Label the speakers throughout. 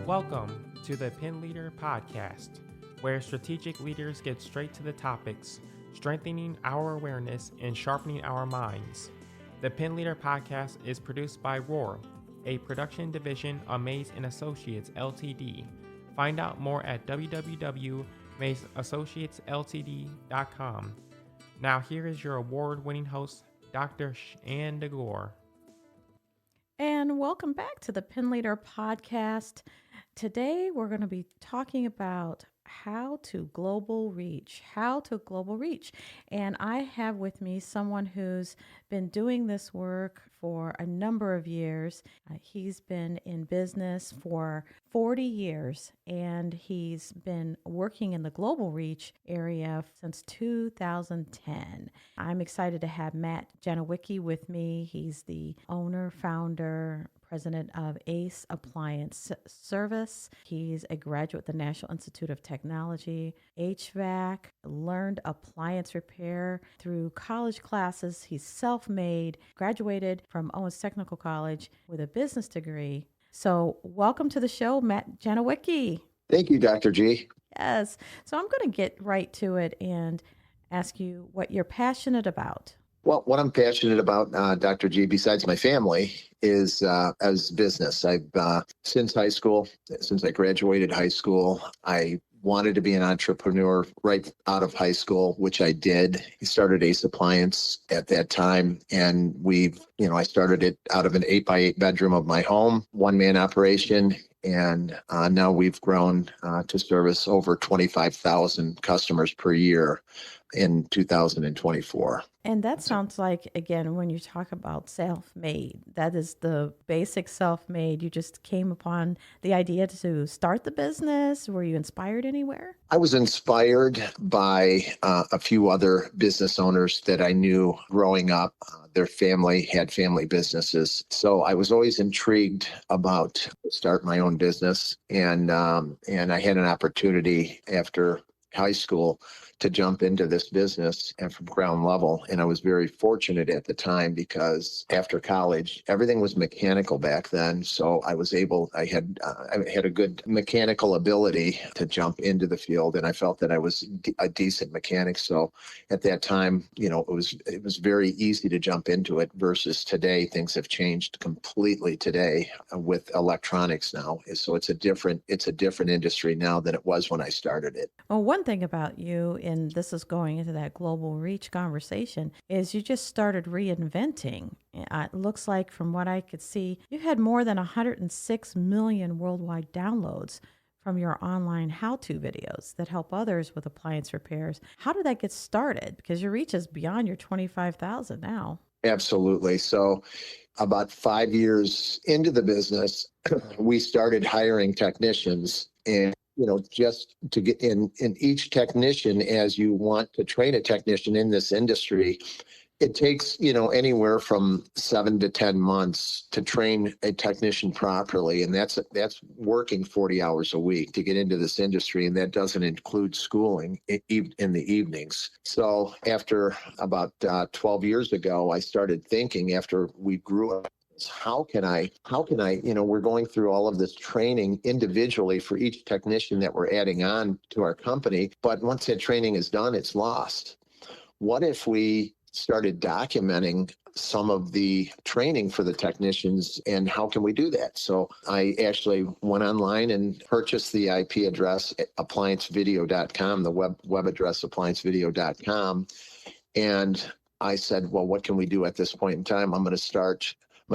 Speaker 1: Welcome to the Pin Leader Podcast, where strategic leaders get straight to the topics, strengthening our awareness and sharpening our minds. The Pin Leader Podcast is produced by Roar, a production division of Mays & Associates Ltd. Find out more at www.maysassociatesltd.com. Now here is your award-winning host, Dr. Shan DeGore.
Speaker 2: And welcome back to the Pin Leader Podcast. Today, we're going to be talking about how to global reach. And I have with me someone who's been doing this work for a number of years. He's been in business for 40 years, and he's been working in the global reach area since 2010. I'm excited to have Matt Janowicki with me. He's the owner, founder, president of ACE Appliance Service. He's a graduate of the National Institute of Technology, HVAC, learned appliance repair through college classes. He's self-made, graduated from Owens Technical College with a business degree. So welcome to the show, Matt Janowicki.
Speaker 3: Thank you, Dr. G.
Speaker 2: Yes. So I'm going to get right to it and ask you what you're passionate about.
Speaker 3: Well, what I'm passionate about, Dr. G, besides my family, is as business. I've since high school, since I graduated high school, I wanted to be an entrepreneur right out of high school, which I did. I started Ace Appliance at that time, and I started it out of an 8x8 bedroom of my home, one-man operation. And now we've grown to service over 25,000 customers per year in 2024.
Speaker 2: And that sounds like, again, when you talk about self-made, that is the basic self-made. You just came upon the idea to start the business. Were you inspired anywhere?
Speaker 3: I was inspired by a few other business owners that I knew growing up. Their family had family businesses. So I was always intrigued about start my own business. And I had an opportunity after high school to jump into this business and from ground level. And I was very fortunate at the time because after college, everything was mechanical back then. So I had a good mechanical ability to jump into the field. And I felt that I was a decent mechanic. So at that time, it was very easy to jump into it versus today. Things have changed completely today with electronics now. So it's a different industry now than it was when I started it.
Speaker 2: Well, one thing about you, and this is going into that global reach conversation, is you just started reinventing. It looks like from what I could see, you had more than 106 million worldwide downloads from your online how-to videos that help others with appliance repairs. How did that get started? Because your reach is beyond your 25,000 now.
Speaker 3: Absolutely. So about 5 years into the business, we started hiring technicians, and just to get in each technician, as you want to train a technician in this industry, it takes, anywhere from 7 to 10 months to train a technician properly. And that's working 40 hours a week to get into this industry. And that doesn't include schooling in the evenings. So after about 12 years ago, I started thinking, after we grew up, how can I, we're going through all of this training individually for each technician that we're adding on to our company. But once that training is done, it's lost. What if we started documenting some of the training for the technicians, and how can we do that? So I actually went online and purchased the IP address, appliancevideo.com, the web address, appliancevideo.com. And I said, well, what can we do at this point in time? I'm going to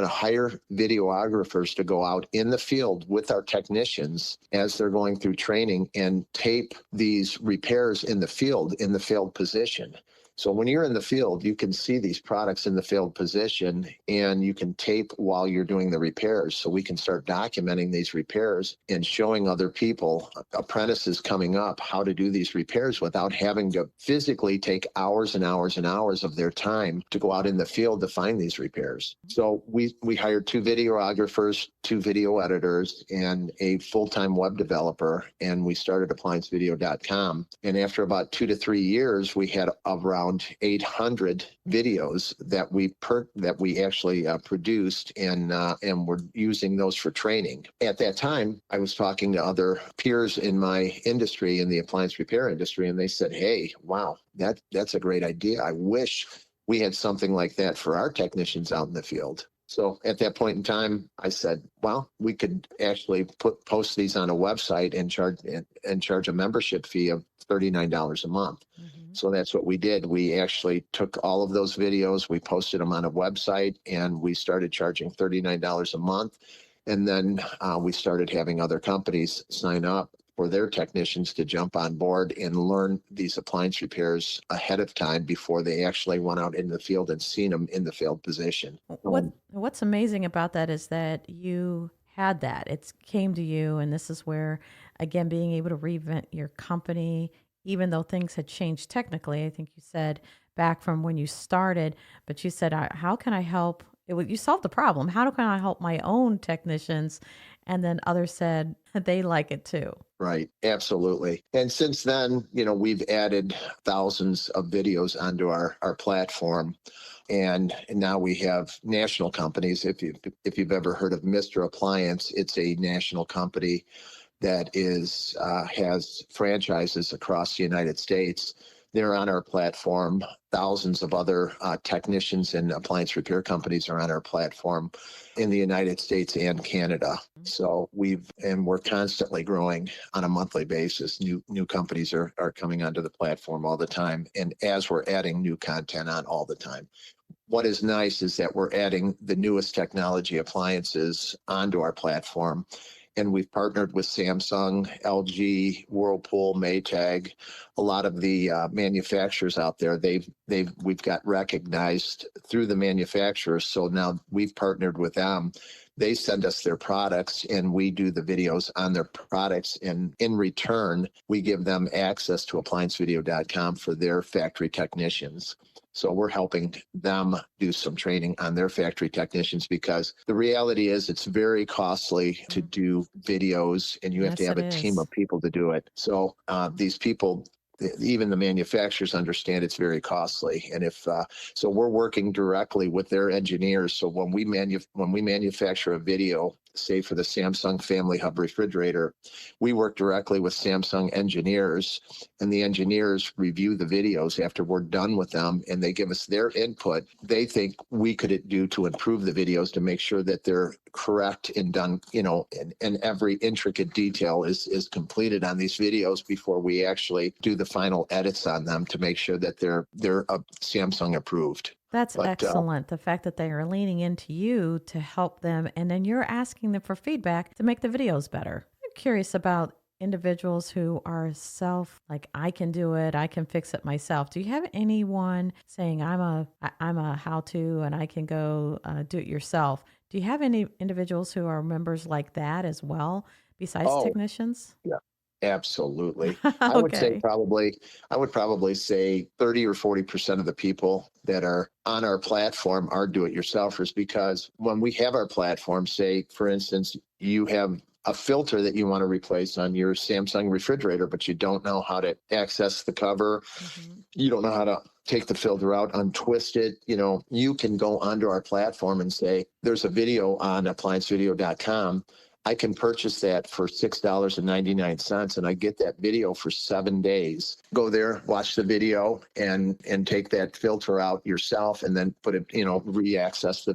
Speaker 3: hire videographers to go out in the field with our technicians as they're going through training and tape these repairs in the field position. So when you're in the field, you can see these products in the field position, and you can tape while you're doing the repairs. So we can start documenting these repairs and showing other people, apprentices coming up, how to do these repairs without having to physically take hours and hours and hours of their time to go out in the field to find these repairs. So we hired 2 videographers, 2 video editors, and a full-time web developer, and we started appliancevideo.com. And after about 2 to 3 years, we had around around 800 videos that we actually produced, and we're using those for training. At that time, I was talking to other peers in my industry, in the appliance repair industry, and they said, "Hey, wow, that's a great idea. I wish we had something like that for our technicians out in the field." So at that point in time, I said, well, we could actually post these on a website and charge a membership fee of $39 a month.
Speaker 2: Mm-hmm.
Speaker 3: So that's what we did. We actually took all of those videos, we posted them on a website, and we started charging $39 a month. And then we started having other companies sign up for their technicians to jump on board and learn these appliance repairs ahead of time before they actually went out into the field and seen them in the field position.
Speaker 2: What's amazing about that is that you had that. It came to you, and this is where, again, being able to reinvent your company, even though things had changed technically. I think you said back from when you started, but you said, how can I help? You solved the problem. How can I help my own technicians? And then others said they like it too.
Speaker 3: Right. Absolutely. And since then, we've added thousands of videos onto our platform. And now we have national companies. If you've ever heard of Mr. Appliance, it's a national company that has franchises across the United States. They're on our platform. Thousands of other technicians and appliance repair companies are on our platform in the United States and Canada. So we're constantly growing on a monthly basis. New companies are coming onto the platform all the time. And as we're adding new content on all the time. What is nice is that we're adding the newest technology appliances onto our platform. And we've partnered with Samsung, LG, Whirlpool, Maytag, a lot of the manufacturers out there. We've got recognized through the manufacturers. So now we've partnered with them. They send us their products and we do the videos on their products. And in return, we give them access to appliancevideo.com for their factory technicians. So we're helping them do some training on their factory technicians, because the reality is it's very costly to do videos, and you have to have a team of people to do it. So these people, even the manufacturers, understand it's very costly. And so we're working directly with their engineers. So when we manufacture a video, say for the Samsung Family Hub refrigerator, we work directly with Samsung engineers, and the engineers review the videos after we're done with them, and they give us their input. They think we could do to improve the videos to make sure that they're correct and done, and every intricate detail is completed on these videos before we actually do the final edits on them to make sure that they're Samsung approved.
Speaker 2: That's excellent. The fact that they are leaning into you to help them, and then you're asking them for feedback to make the videos better. I'm curious about individuals who are like, I can do it, I can fix it myself. Do you have anyone saying, I'm a how-to and I can go do it yourself? Do you have any individuals who are members like that as well, besides technicians?
Speaker 3: Yeah. Absolutely. I would probably say 30 or 40% of the people that are on our platform are do-it-yourselfers, because when we have our platform, say, for instance, you have a filter that you want to replace on your Samsung refrigerator, but you don't know how to access the cover. Mm-hmm. You don't know how to take the filter out, untwist it. You can go onto our platform and say, there's a video on appliancevideo.com. I can purchase that for $6.99, and I get that video for 7 days. Go there, watch the video, and take that filter out yourself, and then put it, re-access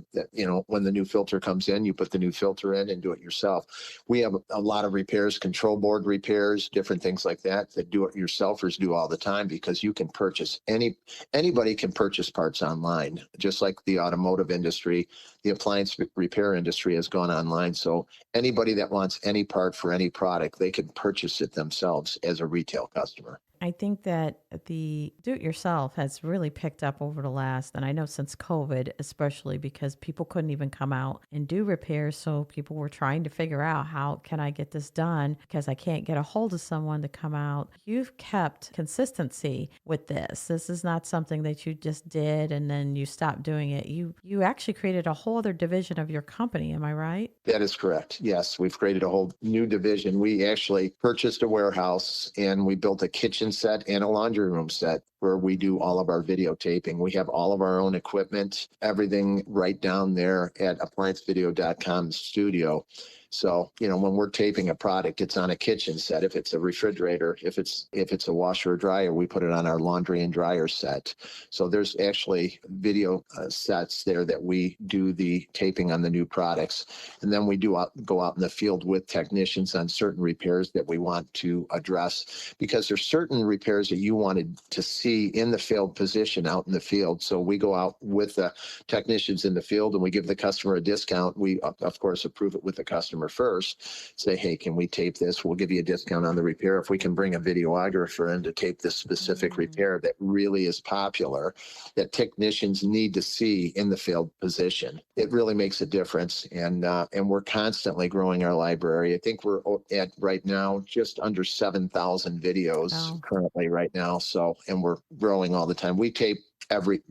Speaker 3: when the new filter comes in, you put the new filter in and do it yourself. We have a lot of repairs, control board repairs, different things like that do-it-yourselfers do all the time, because you can purchase anybody can purchase parts online, just like the automotive industry. The appliance repair industry has gone online. So anybody that wants any part for any product, they can purchase it themselves as a retail customer.
Speaker 2: I think that the do-it-yourself has really picked up over the last, and I know since COVID, especially because people couldn't even come out and do repairs. So people were trying to figure out, how can I get this done, because I can't get a hold of someone to come out. You've kept consistency with this. This is not something that you just did and then you stopped doing it. You actually created a whole other division of your company. Am I right?
Speaker 3: That is correct. Yes, we've created a whole new division. We actually purchased a warehouse and we built a kitchen set and a laundry room set where we do all of our videotaping. We have all of our own equipment, everything right down there at appliancevideo.com studio. So, when we're taping a product, it's on a kitchen set. If it's a refrigerator, if it's a washer or dryer, we put it on our laundry and dryer set. So there's actually video sets there that we do the taping on the new products. And then we go out in the field with technicians on certain repairs that we want to address, because there's certain repairs that you wanted to see in the failed position out in the field. So we go out with the technicians in the field and we give the customer a discount. We, of course, approve it with the customer first, say, hey, can we tape this? We'll give you a discount on the repair. If we can bring a videographer in to tape this specific repair that really is popular, that technicians need to see in the field position, it really makes a difference. And we're constantly growing our library. I think we're at right now just under 7,000 videos currently right now. So, and we're growing all the time. We tape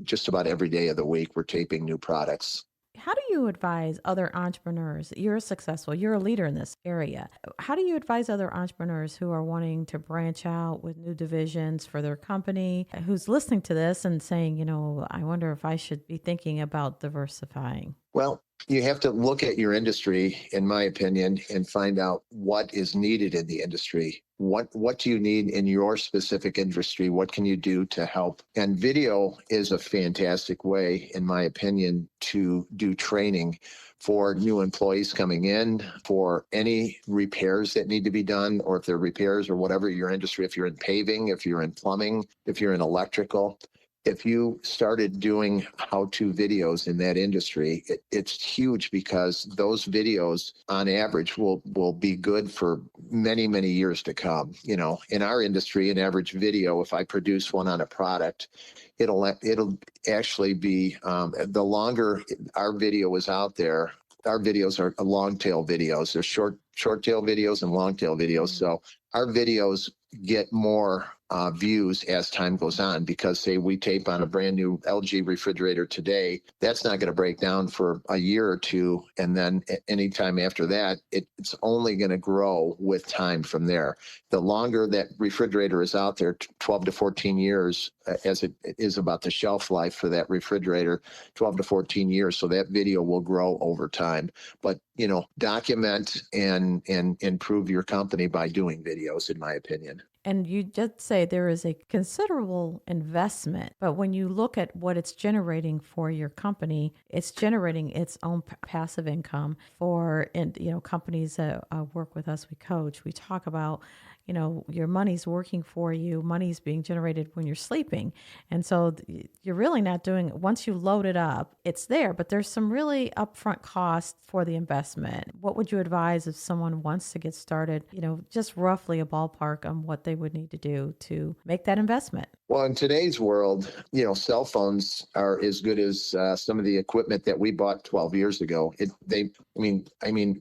Speaker 3: just about every day of the week. We're taping new products.
Speaker 2: How do you advise other entrepreneurs? You're successful, you're a leader in this area. How do you advise other entrepreneurs who are wanting to branch out with new divisions for their company, who's listening to this and saying, I wonder if I should be thinking about diversifying?
Speaker 3: Well, you have to look at your industry, in my opinion, and find out what is needed in the industry. What do you need in your specific industry? What can you do to help? And video is a fantastic way, in my opinion, to do training for new employees coming in, for any repairs that need to be done, or if they're repairs or whatever your industry, if you're in paving, if you're in plumbing, if you're in electrical. If you started doing how-to videos in that industry, it's huge, because those videos on average will be good for many, many years to come. In our industry, an average video, if I produce one on a product, it'll actually be, the longer our video is out there, our videos are long tail videos. They're short tail videos and long tail videos. So our videos get more views as time goes on, because say we tape on a brand new LG refrigerator today, that's not going to break down for a year or two. And then anytime after that, it's only going to grow with time from there. The longer that refrigerator is out there, 12 to 14 years, as it is about the shelf life for that refrigerator, 12 to 14 years. So that video will grow over time. But, document and improve your company by doing videos, in my opinion.
Speaker 2: And you just say there is a considerable investment, but when you look at what it's generating for your company, it's generating its own passive income for, companies that work with us, we coach, we talk about, your money's working for you, money's being generated when you're sleeping. And so you're really not doing, once you load it up, it's there, but there's some really upfront costs for the investment. What would you advise if someone wants to get started, just roughly a ballpark on what they would need to do to make that investment?
Speaker 3: Well, in today's world, cell phones are as good as some of the equipment that we bought 12 years ago.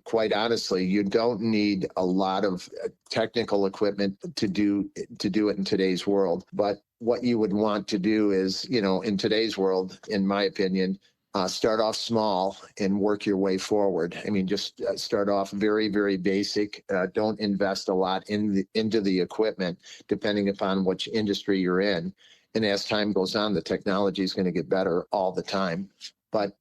Speaker 3: Quite honestly, you don't need a lot of technical equipment to do it in today's world. But what you would want to do is, in today's world, in my opinion, start off small and work your way forward. Just start off very, very basic. Don't invest a lot into the equipment, depending upon which industry you're in. And as time goes on, the technology is going to get better all the time. But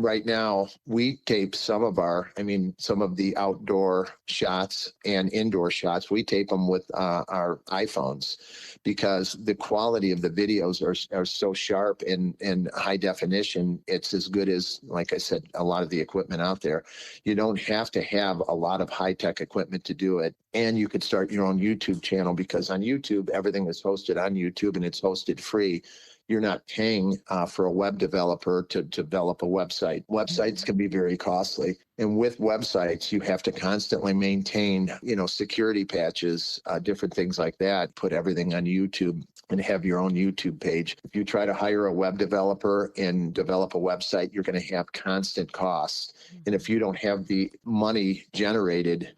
Speaker 3: right now, we tape some of the outdoor shots and indoor shots. We tape them with our iPhones, because the quality of the videos are so sharp and high definition. It's as good as, like I said, a lot of the equipment out there. You don't have to have a lot of high-tech equipment to do it. And you could start your own YouTube channel, because on YouTube, everything is hosted on YouTube and it's hosted free. You're not paying for a web developer to develop a website. Websites can be very costly. And with websites, you have to constantly maintain, security patches, different things like that, put everything on YouTube and have your own YouTube page. If you try to hire a web developer and develop a website, you're going to have constant costs. And if you don't have the money generated,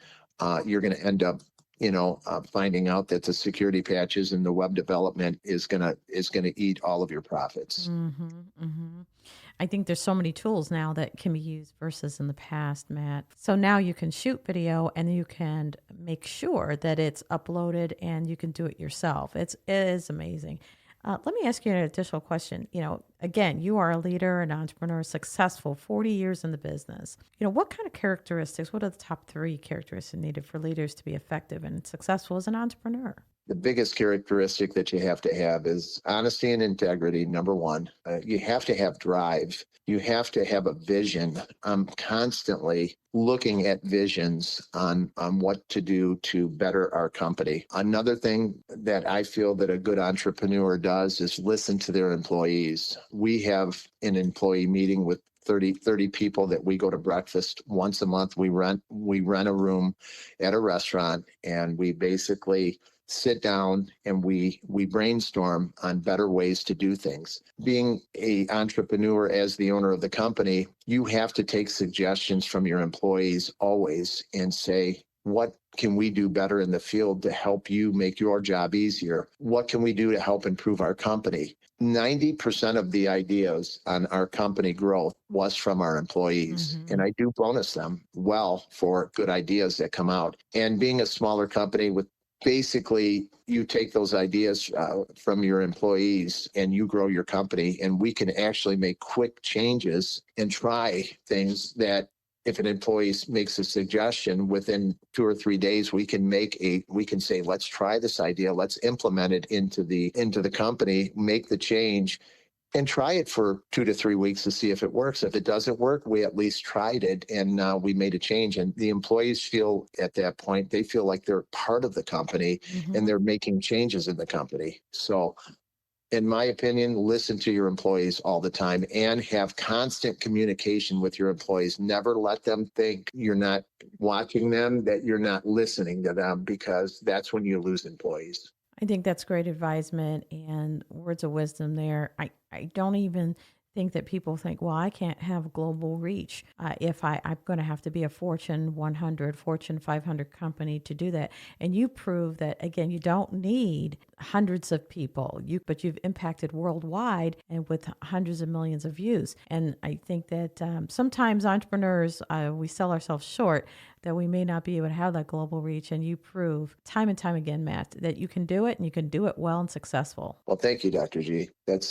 Speaker 3: you're going to end up finding out that the security patches and the web development is gonna eat all of your profits.
Speaker 2: I think there's so many tools now that can be used versus in the past, Matt. So now you can shoot video and you can make sure that it's uploaded and you can do it yourself. It is amazing. Let me ask you an additional question. Again, you are a leader, an entrepreneur, successful, 40 years in the business. What kind of characteristics, what are the top 3 characteristics needed for leaders to be effective and successful as an entrepreneur?
Speaker 3: The biggest characteristic that you have to have is honesty and integrity, number one. You have to have drive. You have to have a vision. I'm constantly looking at visions on what to do to better our company. Another thing that I feel that a good entrepreneur does is listen to their employees. We have an employee meeting with 30 people that we go to breakfast once a month. We rent a room at a restaurant, and we basically sit down and we brainstorm on better ways to do things. Being an entrepreneur as the owner of the company, you have to take suggestions from your employees always and say, what can we do better in the field to help you make your job easier? What can we do to help improve our company? 90% of the ideas on our company growth was from our employees. And I do bonus them well for good ideas that come out. And being a smaller company with basically, you take those ideas from your employees and you grow your company, and we can actually make quick changes and try things that if an employee makes a suggestion within 2 or 3 days, we can say, let's try this idea, let's implement it into the company, make the change, and try it for 2 to 3 weeks to see if it works. If it doesn't work, we at least tried it and we made a change. And the employees feel at that point, they feel like they're part of the company and they're making changes in the company. So in my opinion, listen to your employees all the time and have constant communication with your employees. Never let them think you're not watching them, that you're not listening to them, because that's when you lose employees.
Speaker 2: I think that's great advisement and words of wisdom there. I don't even think that people think, well, I can't have global reach if I'm going to have to be a Fortune 100, Fortune 500 company to do that. And you prove that, again, you don't need hundreds of people, but you've impacted worldwide and with hundreds of millions of views. And I think that sometimes entrepreneurs, we sell ourselves short, that we may not be able to have that global reach. And you prove time and time again, Matt, that you can do it and you can do it well and successful.
Speaker 3: Well, thank you, Dr. G. Thank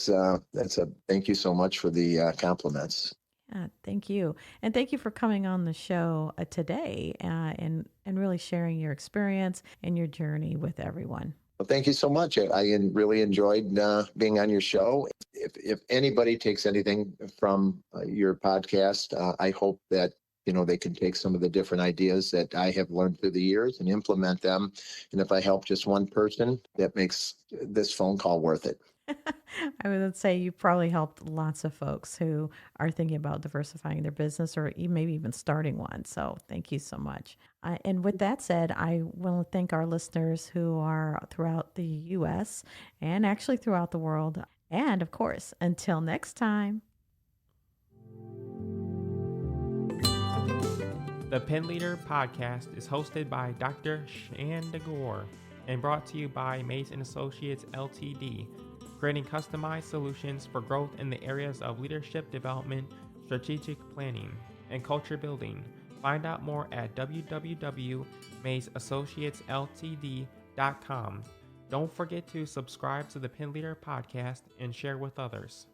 Speaker 3: you so much for the compliments.
Speaker 2: Yeah, thank you. And thank you for coming on the show today and really sharing your experience and your journey with everyone.
Speaker 3: Well, thank you so much. I really enjoyed being on your show. If anybody takes anything from your podcast, I hope that they can take some of the different ideas that I have learned through the years and implement them. And if I help just one person, that makes this phone call worth it.
Speaker 2: I would say you probably helped lots of folks who are thinking about diversifying their business or maybe even starting one. So thank you so much. And with that said, I want to thank our listeners who are throughout the U.S. and actually throughout the world. And of course, until next time.
Speaker 1: The Pen Leader podcast is hosted by Dr. Shan Dagor and brought to you by Mays & Associates LTD, creating customized solutions for growth in the areas of leadership development, strategic planning, and culture building. Find out more at www.maysassociatesltd.com. Don't forget to subscribe to the Pen Leader podcast and share with others.